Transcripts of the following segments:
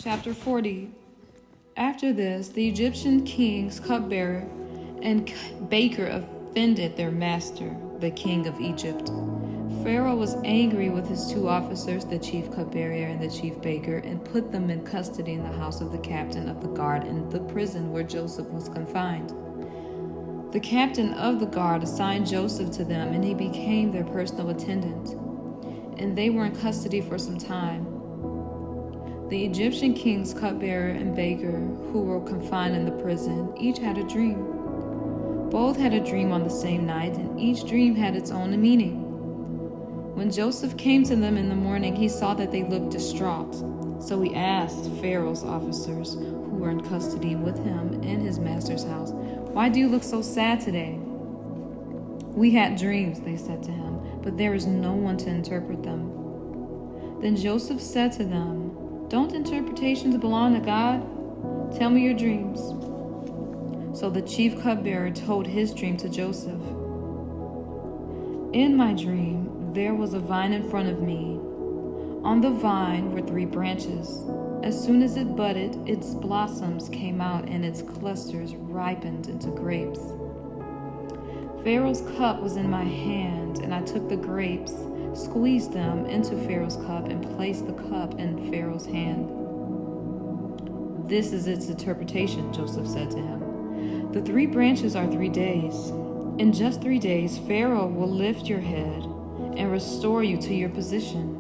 Chapter 40. After this, the Egyptian king's cupbearer and baker offended their master, the king of Egypt. Pharaoh was angry with his two officers, the chief cupbearer and the chief baker, and put them in custody in the house of the captain of the guard in the prison where Joseph was confined. The captain of the guard assigned Joseph to them, and he became their personal attendant. And they were in custody for some time. The Egyptian king's cupbearer and baker, who were confined in the prison, each had a dream. Both had a dream on the same night, and each dream had its own meaning. When Joseph came to them in the morning, he saw that they looked distraught. So he asked Pharaoh's officers, who were in custody with him in his master's house, "Why do you look so sad today?" "We had dreams," they said to him, "but there is no one to interpret them." Then Joseph said to them, "Don't interpretations belong to God? Tell me your dreams." So the chief cupbearer told his dream to Joseph. "In my dream, there was a vine in front of me. On the vine were 3 branches. As soon as it budded, its blossoms came out and its clusters ripened into grapes. Pharaoh's cup was in my hand, and I took the grapes, squeezed them into Pharaoh's cup, and placed the cup in Pharaoh's hand." "This is its interpretation," Joseph said to him. "The 3 branches are 3 days. In just 3 days, Pharaoh will lift your head and restore you to your position.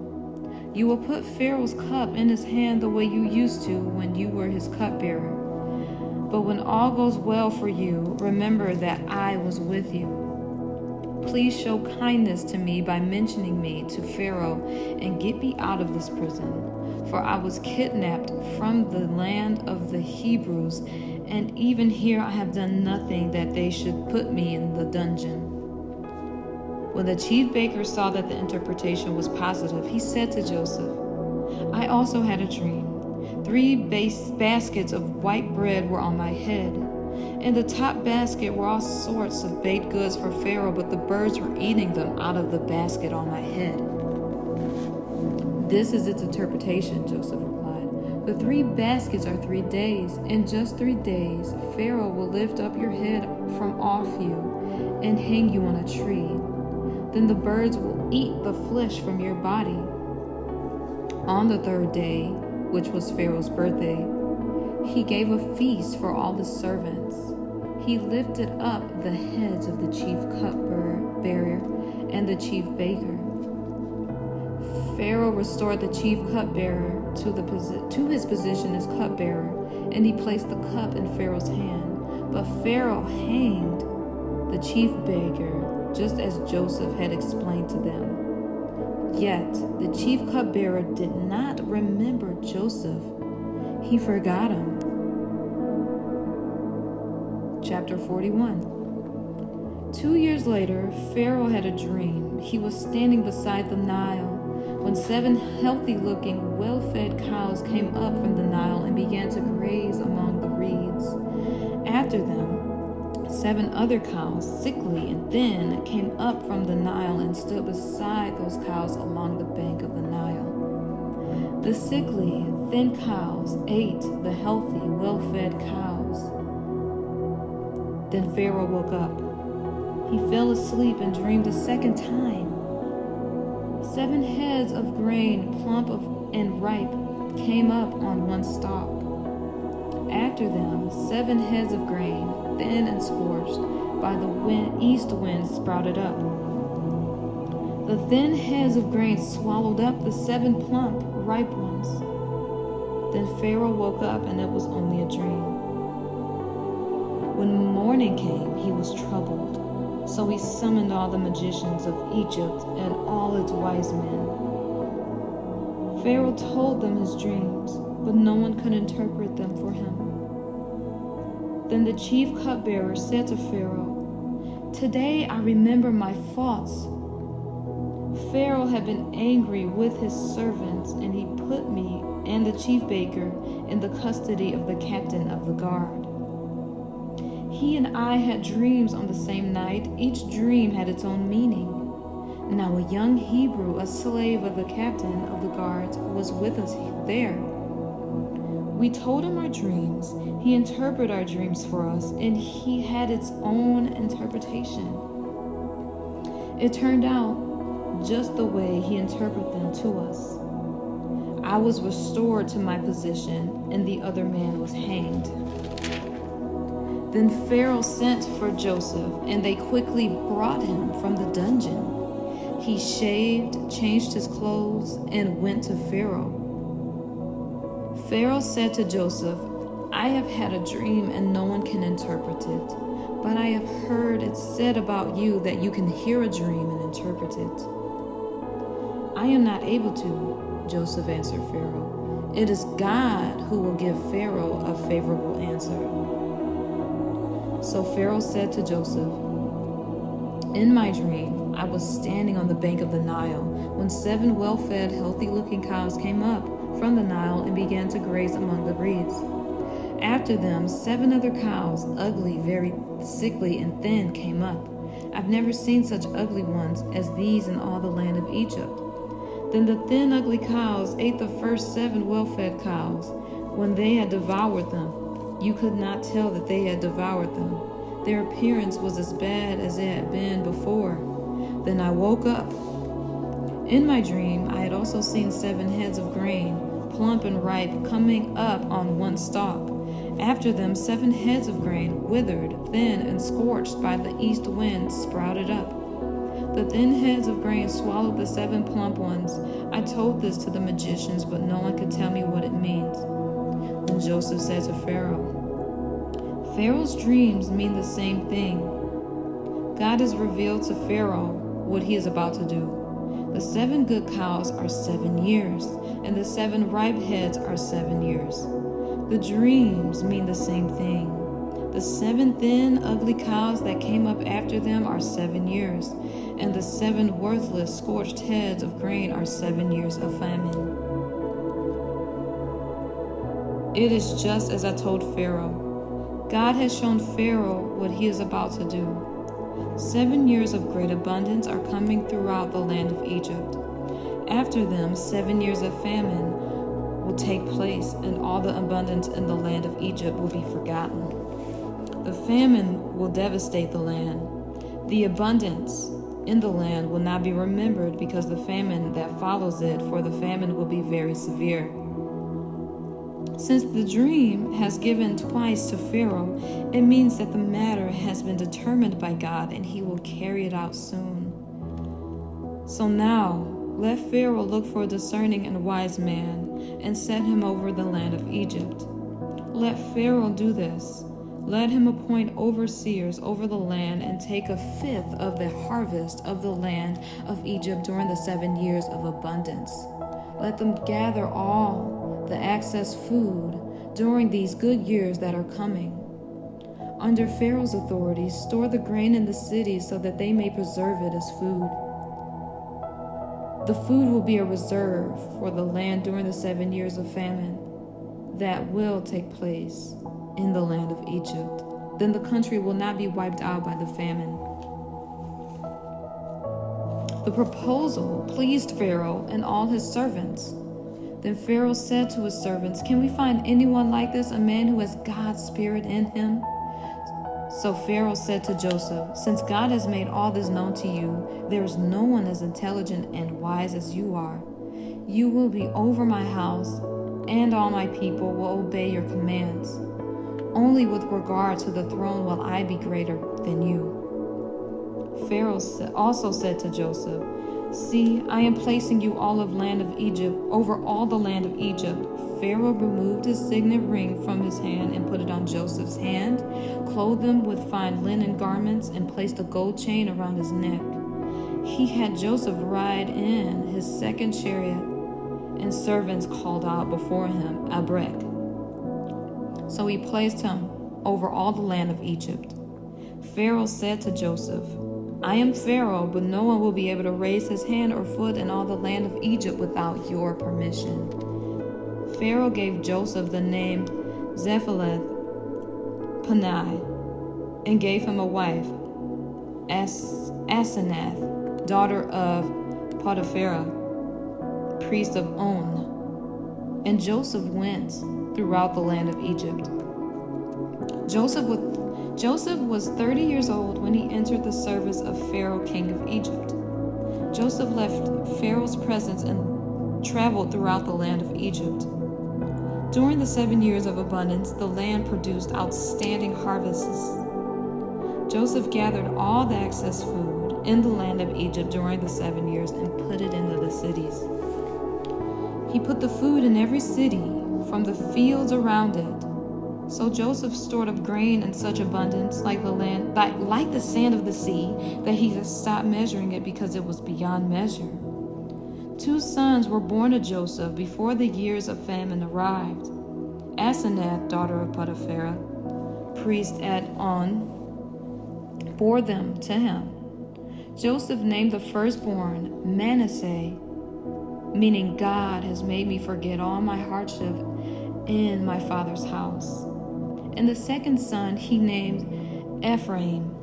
You will put Pharaoh's cup in his hand the way you used to when you were his cupbearer. But when all goes well for you, remember that I was with you. Please show kindness to me by mentioning me to Pharaoh and get me out of this prison, for I was kidnapped from the land of the Hebrews, and even here I have done nothing that they should put me in the dungeon." When the chief baker saw that the interpretation was positive, he said to Joseph, "I also had a dream. 3 baskets of white bread were on my head. In the top basket were all sorts of baked goods for Pharaoh, but the birds were eating them out of the basket on my head." "This is its interpretation," Joseph replied. "The 3 baskets are 3 days. In just 3 days, Pharaoh will lift up your head from off you and hang you on a tree. Then the birds will eat the flesh from your body. On the 3rd day, which was Pharaoh's birthday, he gave a feast for all his servants. He lifted up the heads of the chief cupbearer and the chief baker. Pharaoh restored the chief cupbearer to his position as cupbearer, and he placed the cup in Pharaoh's hand. But Pharaoh hanged the chief baker, just as Joseph had explained to them. Yet the chief cupbearer did not remember Joseph. He forgot him." Chapter 41. 2 years later, Pharaoh had a dream. He was standing beside the Nile when 7 healthy-looking, well-fed cows came up from the Nile and began to graze among the reeds. After them, 7 other cows, sickly and thin, came up from the Nile and stood beside those cows along the bank of the Nile. The sickly, thin cows ate the healthy, well-fed cows. Then Pharaoh woke up. He fell asleep and dreamed a second time. 7 heads of grain, plump and ripe, came up on one stalk. After them, 7 heads of grain, thin and scorched by the east wind, sprouted up. The thin heads of grain swallowed up the 7 plump, ripe ones. Then Pharaoh woke up, and it was only a dream. When morning came, he was troubled. So he summoned all the magicians of Egypt and all its wise men. Pharaoh told them his dreams, but no one could interpret them for him. Then the chief cupbearer said to Pharaoh, "Today I remember my faults. Pharaoh had been angry with his servants, and he put me and the chief baker in the custody of the captain of the guard. He and I had dreams on the same night. Each dream had its own meaning. Now a young Hebrew, a slave of the captain of the guards, was with us there. We told him our dreams. He interpreted our dreams for us, and he had its own interpretation. It turned out just the way he interpreted them to us. I was restored to my position, and the other man was hanged. Then Pharaoh sent for Joseph, and they quickly brought him from the dungeon. He shaved, changed his clothes, and went to Pharaoh. Pharaoh said to Joseph, I have had a dream and no one can interpret it, but I have heard it said about you that you can hear a dream and interpret it. I am not able to, Joseph answered Pharaoh. It is God who will give Pharaoh a favorable answer. So Pharaoh said to Joseph, in my dream, I was standing on the bank of the Nile when 7 well-fed, healthy-looking cows came up from the Nile and began to graze among the reeds. After them, 7 other cows, ugly, very sickly and thin, came up. I've never seen such ugly ones as these in all the land of Egypt. Then the thin, ugly cows ate the first 7 well-fed cows. When they had devoured them, you could not tell that they had devoured them. Their appearance was as bad as it had been before. Then I woke up. In my dream, I had also seen 7 heads of grain, plump and ripe, coming up on one stalk. After them, 7 heads of grain, withered, thin, and scorched by the east wind, sprouted up. The thin heads of grain swallowed the 7 plump ones. I told this to the magicians, but no one could tell me what it means. Then Joseph said to Pharaoh, Pharaoh's dreams mean the same thing. God has revealed to Pharaoh what he is about to do. The 7 good cows are 7 years, and the 7 ripe heads are 7 years. The dreams mean the same thing. The 7 thin, ugly cows that came up after them are 7 years, and the 7 worthless, scorched heads of grain are 7 years of famine. It is just as I told Pharaoh. God has shown Pharaoh what he is about to do. 7 years of great abundance are coming throughout the land of Egypt. After them, 7 years of famine will take place, and all the abundance in the land of Egypt will be forgotten. The famine will devastate the land. The abundance in the land will not be remembered because the famine that follows it, for the famine will be very severe. Since the dream has given twice to Pharaoh, it means that the matter has been determined by God and he will carry it out soon. So now, let Pharaoh look for a discerning and wise man and set him over the land of Egypt. Let Pharaoh do this. Let him appoint overseers over the land and take 1/5 of the harvest of the land of Egypt during the 7 years of abundance. Let them gather all the excess food during these good years that are coming. Under Pharaoh's authority, store the grain in the cities so that they may preserve it as food. The food will be a reserve for the land during the 7 years of famine that will take place in the land of Egypt. Then the country will not be wiped out by the famine. The proposal pleased Pharaoh and all his servants. Then Pharaoh said to his servants, "Can we find anyone like this, a man who has God's spirit in him?" So Pharaoh said to Joseph, "Since God has made all this known to you, there is no one as intelligent and wise as you are. You will be over my house, and all my people will obey your commands. Only with regard to the throne will I be greater than you." Pharaoh also said to Joseph, "See, I am placing you all of land of Egypt over all the land of Egypt." Pharaoh removed his signet ring from his hand and put it on Joseph's hand, clothed him with fine linen garments, and placed a gold chain around his neck. He had Joseph ride in his second chariot, and servants called out before him, "Abrek." So he placed him over all the land of Egypt. Pharaoh said to Joseph, "I am Pharaoh, but no one will be able to raise his hand or foot in all the land of Egypt without your permission." Pharaoh gave Joseph the name Zephaneth-Panai and gave him a wife, Asenath, daughter of Potiphera, priest of On. And Joseph went throughout the land of Egypt. Joseph was 30 years old when he entered the service of Pharaoh, king of Egypt. Joseph left Pharaoh's presence and traveled throughout the land of Egypt. During the 7 years of abundance, the land produced outstanding harvests. Joseph gathered all the excess food in the land of Egypt during the 7 years and put it into the cities. He put the food in every city from the fields around it. So Joseph stored up grain in such abundance, like the sand of the sea, that he just stopped measuring it because it was beyond measure. 2 sons were born to Joseph before the years of famine arrived. Asenath, daughter of Potiphar, priest at On, bore them to him. Joseph named the firstborn Manasseh, meaning God has made me forget all my hardship in my father's house. And the second son he named Ephraim,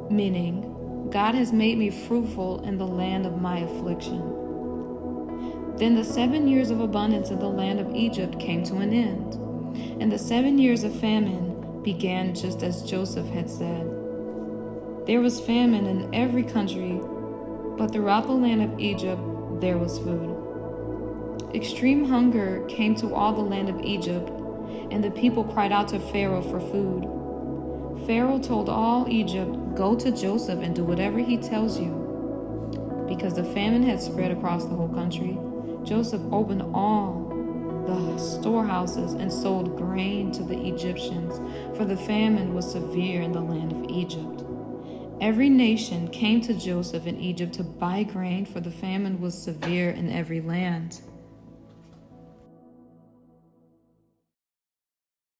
meaning God has made me fruitful in the land of my affliction. Then the 7 years of abundance in the land of Egypt came to an end, and the 7 years of famine began just as Joseph had said. There was famine in every country, but throughout the land of Egypt there was food. Extreme hunger came to all the land of Egypt, and the people cried out to Pharaoh for food. Pharaoh told all Egypt, "Go to Joseph and do whatever he tells you." Because the famine had spread across the whole country, Joseph opened all the storehouses and sold grain to the Egyptians, for the famine was severe in the land of Egypt. Every nation came to Joseph in Egypt to buy grain, for the famine was severe in every land.